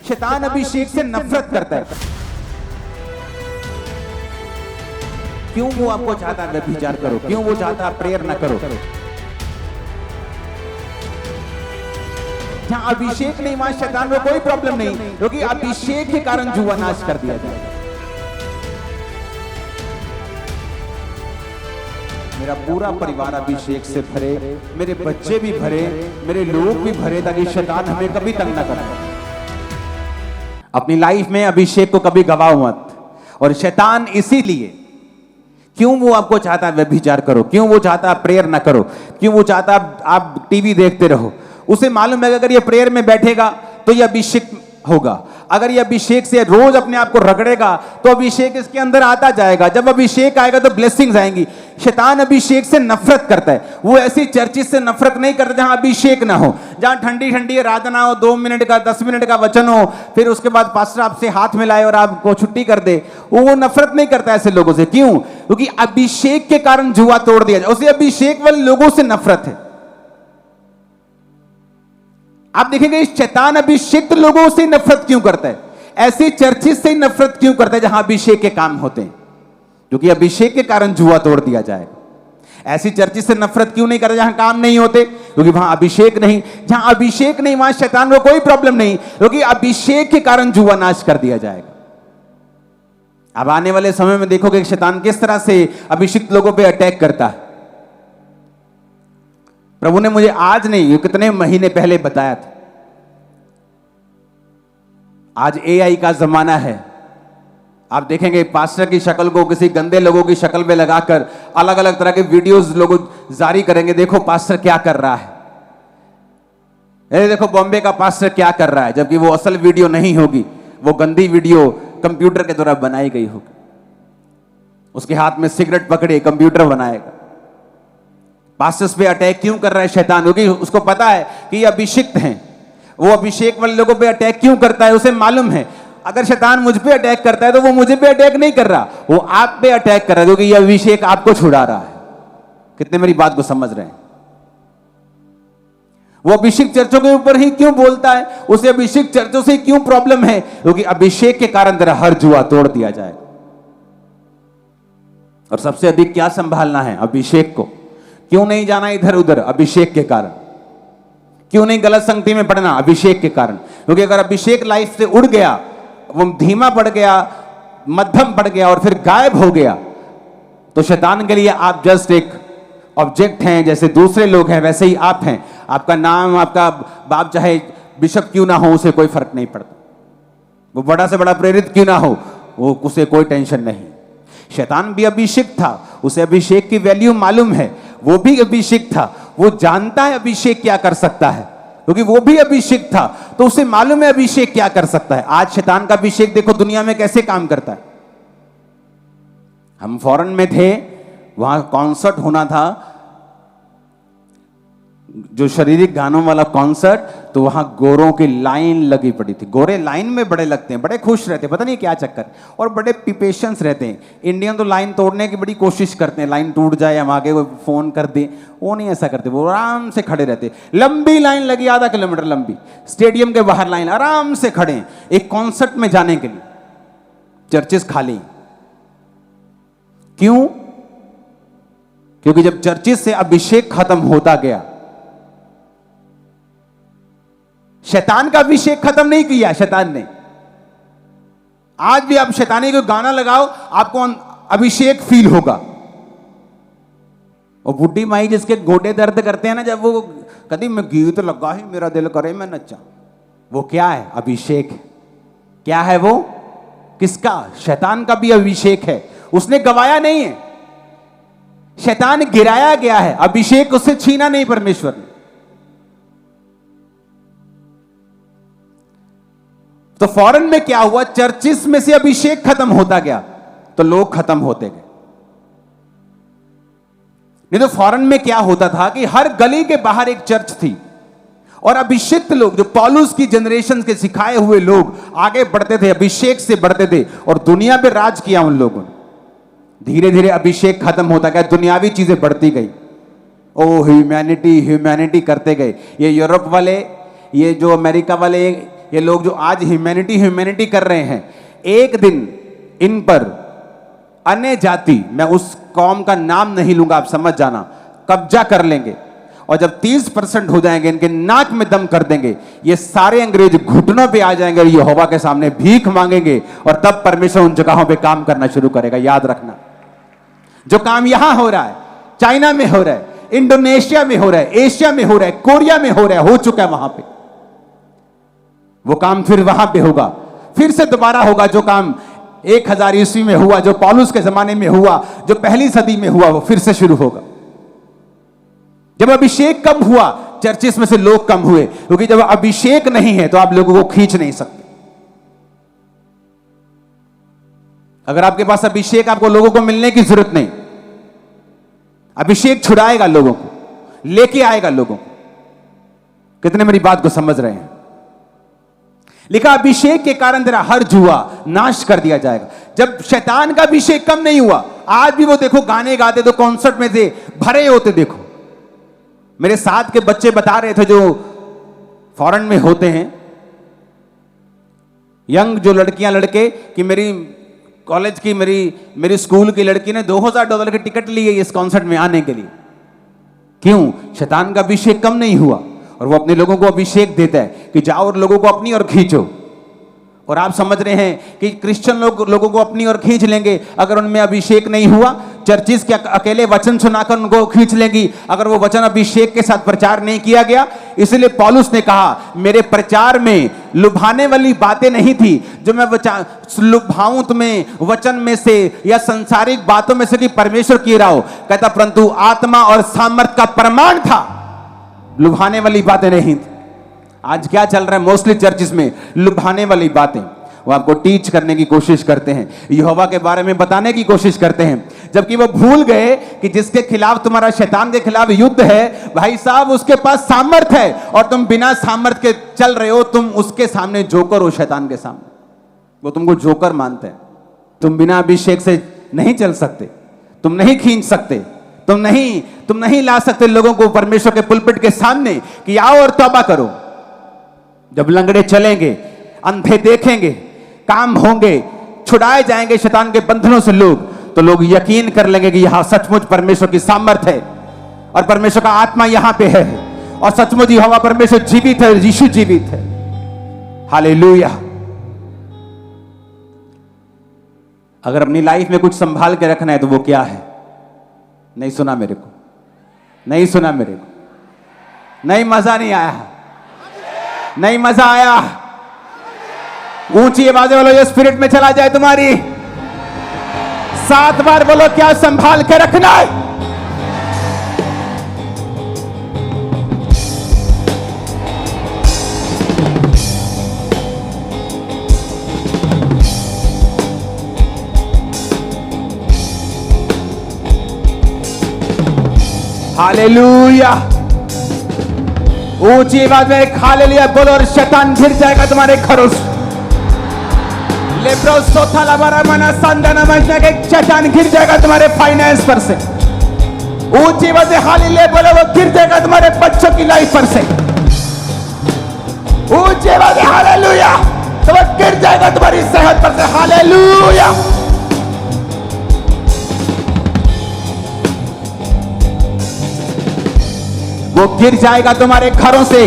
शैतान अभिषेक से नफरत करता है। क्यों वो आपको चाहता है व्यभिचार करो, क्यों वो चाहता है प्रेयर ना करो। जहां अभिषेक नहीं वहां शैतान को कोई प्रॉब्लम नहीं, क्योंकि अभिषेक के कारण जुआ नाश कर दिया जाए। मेरा पूरा परिवार अभिषेक से भरे, मेरे बच्चे भी भरे, मेरे लोग भी भरे, ताकि शैतान हमें कभी तंग ना करे। अपनी लाइफ में अभिषेक को कभी गवाओ मत। और शैतान इसीलिए, क्यों वो आपको चाहता है व्यभिचार करो, क्यों वो चाहता है प्रेयर ना करो, क्यों वो चाहता है आप टीवी देखते रहो। उसे मालूम है कि अगर ये प्रेयर में बैठेगा तो ये अभिषेक होगा। अगर ये अभिषेक से रोज अपने आप को रगड़ेगा तो अभिषेक इसके अंदर आता जाएगा। जब अभिषेक आएगा तो ब्लेसिंग्स आएंगी। शैतान अभिषेक से नफरत करता है। वो ऐसी चर्चिस से नफरत नहीं करता जहां अभिषेक ना हो, जहां ठंडी ठंडी आराधना हो, 2 मिनट का 10 मिनट का वचन हो, फिर उसके बाद पास्टर आपसे हाथ मिलाए और आपको छुट्टी कर दे। वो नफरत नहीं करता ऐसे लोगों से। क्यों? क्योंकि अभिषेक के कारण जुआ तोड़ दिया जाए। उसे अभिषेक वाले लोगों से नफरत है। आप देखेंगे शैतान अभिषेक लोगों से नफरत क्यों करता है, ऐसी चर्चिस से नफरत क्यों करता है जहां अभिषेक के काम होते हैं, क्योंकि अभिषेक के कारण जुआ तोड़ दिया जाएगा। ऐसी चर्चिस से नफरत क्यों नहीं करता जहां काम नहीं होते, क्योंकि वहां अभिषेक नहीं। जहां अभिषेक नहीं वहां शैतान को कोई प्रॉब्लम नहीं, क्योंकि अभिषेक के कारण जुआ नाश कर दिया जाएगा। अब आने वाले समय में देखोगे शैतान किस तरह से अभिषिक्त लोगों पर अटैक करता है। प्रभु ने मुझे आज नहीं कितने महीने पहले बताया था। आज एआई का जमाना है। आप देखेंगे पास्टर की शक्ल को किसी गंदे लोगों की शक्ल में लगाकर अलग अलग तरह के वीडियोस लोग जारी करेंगे। देखो पास्टर क्या कर रहा है, देखो बॉम्बे का पास्टर क्या कर रहा है, जबकि वो असल वीडियो नहीं होगी, वो गंदी वीडियो कंप्यूटर के द्वारा बनाई गई होगी। उसके हाथ में सिगरेट पकड़े, कंप्यूटर बनाएगा। पास्टर्स पे अटैक क्यों कर रहा है शैतान? क्योंकि उसको पता है कि ये अभिषिक्त हैं। वो अभिषेक वाले लोगों पे अटैक क्यों करता है? उसे मालूम है अगर शैतान मुझ पे अटैक करता है तो वो मुझे पे अटैक नहीं कर रहा, वो आप पे अटैक कर रहा है, क्योंकि ये अभिषेक आपको छुड़ा रहा है। कितने मेरी बात को समझ रहे हैं? वो अभिषेक चर्चों के ऊपर ही क्यों बोलता है? उसे अभिषेक चर्चों से क्यों प्रॉब्लम है? क्योंकि अभिषेक के कारण तेरा हर जुआ तोड़ दिया जाएगा। और सबसे अधिक क्या संभालना है? अभिषेक को। क्यों नहीं जाना इधर उधर? अभिषेक के कारण। क्यों नहीं गलत संगति में पड़ना? अभिषेक के कारण। क्योंकि अगर अभिषेक लाइफ से उड़ गया, वो धीमा पड़ गया, मध्यम पड़ गया और फिर गायब हो गया, तो शैतान के लिए आप जस्ट एक ऑब्जेक्ट हैं। जैसे दूसरे लोग हैं वैसे ही आप हैं। आपका नाम, आपका बाप चाहे बिशप क्यों ना हो, उसे कोई फर्क नहीं पड़ता। वो बड़ा से बड़ा प्रेरित क्यों ना हो, वो उसे कोई टेंशन नहीं। शैतान भी अभिषेक था, उसे अभिषेक की वैल्यू मालूम है। वो भी अभिषेक था, वो जानता है अभिषेक क्या कर सकता है, क्योंकि वो भी अभिषेक था, तो उसे मालूम है अभिषेक क्या कर सकता है। आज शैतान का अभिषेक देखो दुनिया में कैसे काम करता है। हम फॉरेन में थे, वहां कॉन्सर्ट होना था, जो शारीरिक गानों वाला कॉन्सर्ट, तो वहां गोरों की लाइन लगी पड़ी थी। गोरे लाइन में बड़े लगते हैं, बड़े खुश रहते हैं, पता नहीं क्या चक्कर, और बड़े पेशेंस रहते हैं। इंडियन तो लाइन तोड़ने की बड़ी कोशिश करते हैं, लाइन टूट जाए हम आगे फोन कर दें। वो नहीं ऐसा करते, वो आराम से खड़े रहते। लंबी लाइन लगी, आधा किलोमीटर लंबी, स्टेडियम के बाहर लाइन, आराम से खड़े हैं एक कॉन्सर्ट में जाने के लिए। चर्चेस खाली। क्यों? क्योंकि जब चर्चेस से अभिषेक खत्म होता गया, शैतान का अभिषेक खत्म नहीं किया शैतान ने। आज भी आप शैतानी को गाना लगाओ, आपको अभिषेक फील होगा। और बुढ़ी माई जिसके गोडे दर्द करते हैं ना, जब वो कभी मैं गीत लगा ही मेरा दिल करे मैं नचा, वो क्या है? अभिषेक। क्या है वो? किसका? शैतान का भी अभिषेक है। उसने गवाया नहीं है, शैतान गिराया गया है, अभिषेक उससे छीना नहीं परमेश्वर ने। तो फॉरेन में क्या हुआ? चर्चिस में से अभिषेक खत्म होता गया तो लोग खत्म होते गए। नहीं तो फॉरेन में क्या होता था कि हर गली के बाहर एक चर्च थी, और अभिषिक्त लोग, जो पौलुस की जनरेशन के सिखाए हुए लोग आगे बढ़ते थे, अभिषेक से बढ़ते थे, और दुनिया पे राज किया उन लोगों ने। धीरे धीरे अभिषेक खत्म होता गया, दुनियावी चीजें बढ़ती गई। ओ ह्यूमैनिटी ह्यूमैनिटी करते गए। ये यूरोप वाले, ये जो अमेरिका वाले, ये लोग जो आज ह्यूमैनिटी कर रहे हैं, एक दिन इन पर अन्य जाति, मैं उस कौम का नाम नहीं लूंगा, आप समझ जाना, कब्जा कर लेंगे। और जब 30% हो जाएंगे, इनके नाक में दम कर देंगे, ये सारे अंग्रेज घुटनों पे आ जाएंगे और यहोवा के सामने भीख मांगेंगे, और तब परमेश्वर उन जगहों पे काम करना शुरू करेगा। याद रखना, जो काम यहां हो रहा है, चाइना में हो रहा है, इंडोनेशिया में हो रहा है, एशिया में हो रहा है, कोरिया में हो रहा है, हो चुका है वहां पे, वो काम फिर वहां पे होगा, फिर से दोबारा होगा। जो काम 1000 ईस्वी में हुआ, जो पौलुस के जमाने में हुआ, जो पहली सदी में हुआ, वो फिर से शुरू होगा। जब अभिषेक कम हुआ, चर्चिस में से लोग कम हुए, क्योंकि जब अभिषेक नहीं है तो आप लोगों को खींच नहीं सकते। अगर आपके पास अभिषेक, आपको लोगों को मिलने की जरूरत नहीं। अभिषेक छुड़ाएगा लोगों को, लेके आएगा लोगों को। कितने मेरी बात को समझ रहे हैं? लिखा, अभिषेक के कारण तेरा हर जुआ नाश कर दिया जाएगा। जब शैतान का अभिषेक कम नहीं हुआ, आज भी वो देखो गाने गाते तो कॉन्सर्ट में से भरे होते। देखो मेरे साथ के बच्चे बता रहे थे, जो फॉरेन में होते हैं, यंग जो लड़कियां लड़के, कि मेरी कॉलेज की, मेरी स्कूल की लड़की ने $2000 की टिकट ली है इस कॉन्सर्ट में आने के लिए। क्यों? शैतान का अभिषेक कम नहीं हुआ। और वो अपने लोगों को अभिषेक देता है कि जाओ और लोगों को अपनी ओर खींचो। और आप समझ रहे हैं कि क्रिश्चियन लोगों को अपनी ओर खींच लेंगे अगर उनमें अभिषेक नहीं हुआ। चर्चिस के अकेले वचन सुनाकर उनको खींच लेंगी अगर वो वचन अभिषेक के साथ प्रचार नहीं किया गया। इसलिए पौलुस ने कहा, मेरे प्रचार में लुभाने वाली बातें नहीं थी जो मैं लुभाऊं तुम्हें वचन में से या संसारिक बातों में से कि परमेश्वर की रहा हो। कहता परंतु आत्मा और सामर्थ का प्रमाण था, लुभाने वाली बातें नहीं थी। आज क्या चल रहा है मोस्टली चर्चिस में? लुभाने वाली बातें। वो आपको टीच करने की कोशिश करते हैं, यहोवा के बारे में बताने की कोशिश करते हैं, जबकि वो भूल गए कि जिसके खिलाफ तुम्हारा, शैतान के खिलाफ युद्ध है, भाई साहब उसके पास सामर्थ है और तुम बिना सामर्थ के चल रहे हो। तुम उसके सामने जोकर हो, शैतान के सामने। वो तुमको जोकर मानते हैं। तुम बिना अभिषेक से नहीं चल सकते, तुम नहीं खींच सकते, तुम नहीं ला सकते लोगों को परमेश्वर के पुलपिट के सामने कि आओ और तौबा करो। जब लंगड़े चलेंगे, अंधे देखेंगे, काम होंगे, छुड़ाए जाएंगे शैतान के बंधनों से लोग, तो लोग यकीन कर लेंगे कि यहां सचमुच परमेश्वर की सामर्थ है और परमेश्वर का आत्मा यहां पे है और सचमुच यहोवा परमेश्वर जीवित है, यीशु जीवित है। हालेलुया। अगर अपनी लाइफ में कुछ संभाल के रखना है तो वो क्या है? नहीं सुना मेरे को, नहीं सुना मेरे को, नहीं मजा नहीं आया, नहीं मजा आया। ऊंची आवाजें बोलो, ये स्पिरिट में चला जाए तुम्हारी। 7 बार बोलो, क्या संभाल के रखना है? हालेलुया। ऊंची आवाज में हालेलुया बोलो और शैतान गिर जाएगा तुम्हारे घरों से। शैतान गिर जाएगा तुम्हारे फाइनेंस पर से। ऊंची आवाज में हालेलुया बोलो, वो गिर जाएगा तुम्हारे बच्चों की लाइफ पर से। ऊंची आवाज में हालेलुया, तो वो गिर जाएगा तुम्हारी सेहत पर से। हालेलुया। वो गिर जाएगा तुम्हारे घरों से।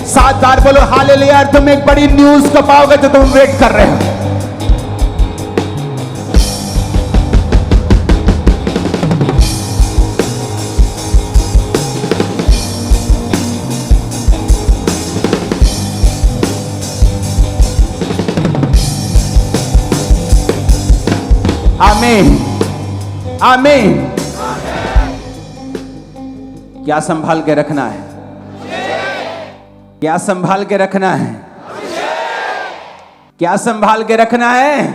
7 बार बोलो हालेलुया। तुम एक बड़ी न्यूज को पाओगे तो तुम वेट कर रहे हो। आमीन, आमीन। क्या संभाल के रखना है? क्या संभाल के रखना है? क्या संभाल के रखना है?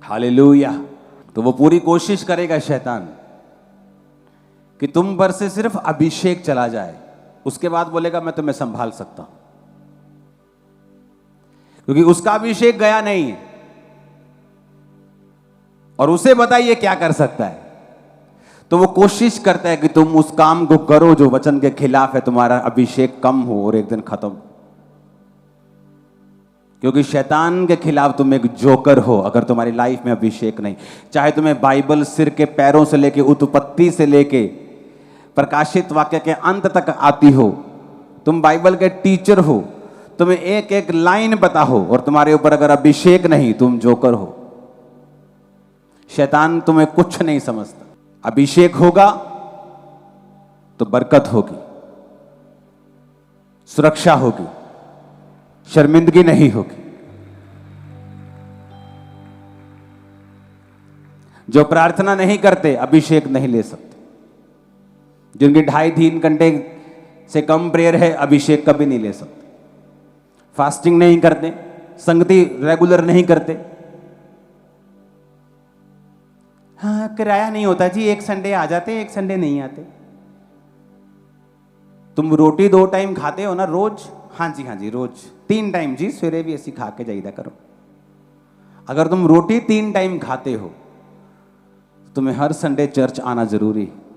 हालेलुया। तो वो पूरी कोशिश करेगा शैतान कि तुम पर से सिर्फ अभिषेक चला जाए, उसके बाद बोलेगा मैं तुम्हें संभाल सकता हूं, क्योंकि उसका अभिषेक गया नहीं है। और उसे बताइए क्या कर सकता है, तो वो कोशिश करता है कि तुम उस काम को करो जो वचन के खिलाफ है, तुम्हारा अभिषेक कम हो और एक दिन खत्म। क्योंकि शैतान के खिलाफ तुम एक जोकर हो अगर तुम्हारी लाइफ में अभिषेक नहीं। चाहे तुम्हें बाइबल सिर के पैरों से लेके उत्पत्ति से लेके प्रकाशित वाक्य के अंत तक आती हो, तुम बाइबल के टीचर हो, तुम्हें एक एक लाइन पता हो और तुम्हारे ऊपर अगर अभिषेक नहीं, तुम जोकर हो। शैतान तुम्हें कुछ नहीं समझता। अभिषेक होगा तो बरकत होगी, सुरक्षा होगी, शर्मिंदगी नहीं होगी। जो प्रार्थना नहीं करते अभिषेक नहीं ले सकते। जिनकी 2.5-3 घंटे से कम प्रेयर है अभिषेक कभी नहीं ले सकते। फास्टिंग नहीं करते, संगति रेगुलर नहीं करते। हाँ किराया नहीं होता जी, एक संडे आ जाते, एक संडे नहीं आते। तुम रोटी 2 टाइम खाते हो ना रोज? हाँ जी रोज 3 टाइम जी, सवेरे भी ऐसी खा के जाइदा करो। अगर तुम रोटी 3 टाइम खाते हो तुम्हें हर संडे चर्च आना जरूरी है।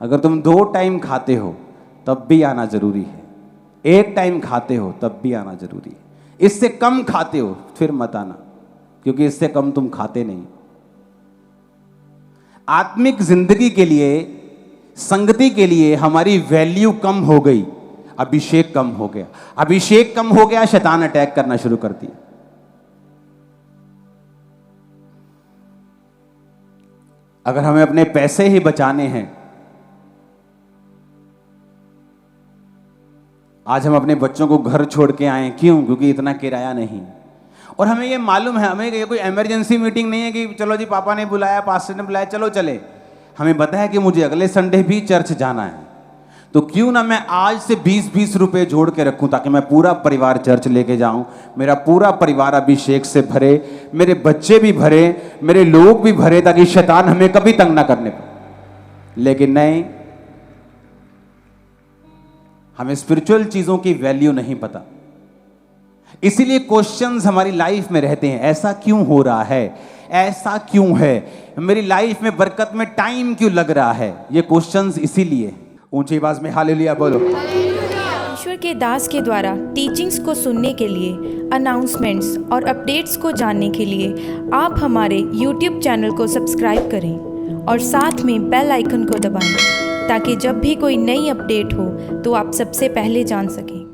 अगर तुम 2 टाइम खाते हो तब भी आना जरूरी है। 1 टाइम खाते हो तब भी आना जरूरी है। इससे कम खाते हो फिर मत आना, क्योंकि इससे कम तुम खाते नहीं। आत्मिक जिंदगी के लिए, संगति के लिए हमारी वैल्यू कम हो गई, अभिषेक कम हो गया। अभिषेक कम हो गया, शैतान अटैक करना शुरू कर दिया। अगर हमें अपने पैसे ही बचाने हैं, आज हम अपने बच्चों को घर छोड़ के आए, क्यों? क्योंकि इतना किराया नहीं। और हमें ये मालूम है, हमें ये कोई इमरजेंसी मीटिंग नहीं है कि चलो जी पापा ने बुलाया, पास्टर ने बुलाया, चलो चले। हमें पता है कि मुझे अगले संडे भी चर्च जाना है, तो क्यों ना मैं आज से 20-20 रुपए जोड़ के रखूं ताकि मैं पूरा परिवार चर्च लेके जाऊं, मेरा पूरा परिवार अभिषेक से भरे, मेरे बच्चे भी भरे, मेरे लोग भी भरे, ताकि शैतान हमें कभी तंग ना करने पाए। लेकिन नहीं, हमें स्पिरिचुअल चीजों की वैल्यू नहीं पता, इसीलिए क्वेश्चंस हमारी लाइफ में रहते हैं। ऐसा क्यों हो रहा है, ऐसा क्यों है, मेरी लाइफ में बरकत में टाइम क्यों लग रहा है, ये क्वेश्चंस इसीलिए। ऊंची आवाज में हालेलुया बोलो। ईश्वर के दास के द्वारा टीचिंग्स को सुनने के लिए, अनाउंसमेंट्स और अपडेट्स को जानने के लिए आप हमारे YouTube चैनल को सब्सक्राइब करें और साथ में बेल आइकन को दबाएं, ताकि जब भी कोई नई अपडेट हो तो आप सबसे पहले जान सकें।